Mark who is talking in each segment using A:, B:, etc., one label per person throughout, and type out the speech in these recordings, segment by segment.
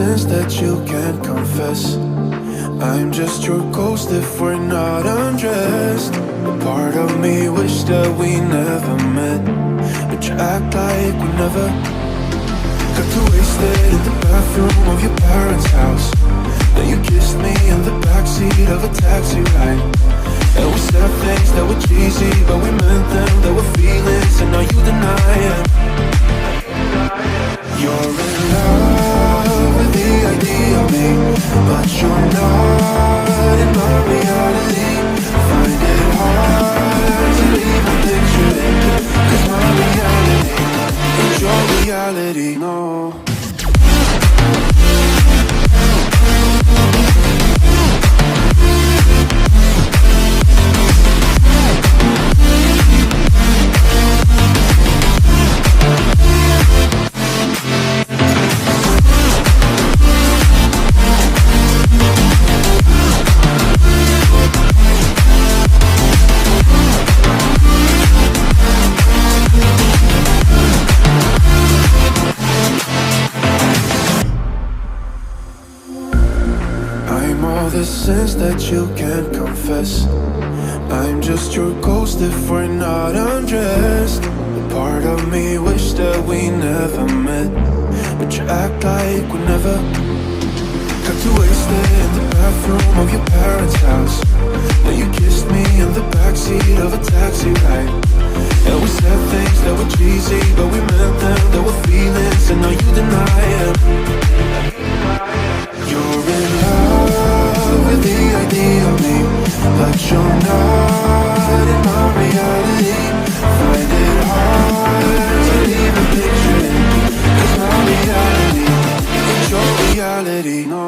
A: sins that you can't confess. I'm just your ghost if we're not undressed. A part of me wish that we never met, but you act like we never. Got too wasted in the bathroom of your parents' house. Then you kissed me in the backseat of a taxi ride. And we said things that were cheesy, but we meant them. There were feelings and now you deny it. You're in love with the idea of me, but you're not in my reality. Find it hard to even picture it, 'cause my reality ain't your reality, no. The sins that you can't confess. I'm just your ghost if we're not undressed. A part of me wish that we never met, but you act like we never. Got too wasted in the bathroom of your parents' house. Then you kissed me in the backseat of a taxi ride. And we said things that were cheesy, but we meant them. There were feelings and now you deny it. You're in love with the idea of me, but you're not in my reality. Find it hard to even picture it, 'cause my reality ain't your reality, no.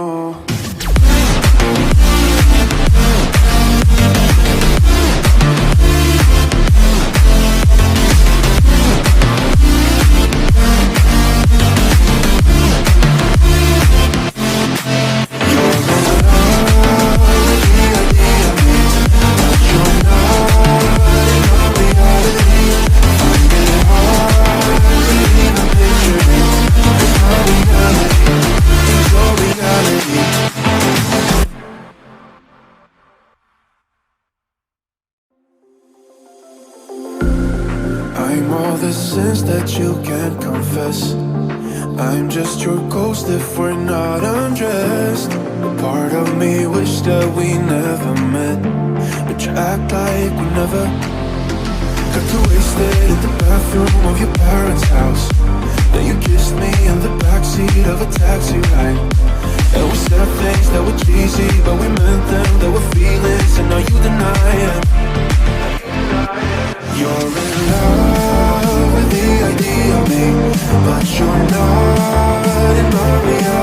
A: I'm all the sins that you can't confess. I'm just your ghost if we're not undressed. A part of me wish that we never met, but you act like we never. Got too wasted in the bathroom of your parents' house. Then you kissed me in the backseat of a taxi ride. And we said things that were cheesy, but we meant them. There were feelings and now you deny it. You're in love with the idea of me, but you're not in my reality.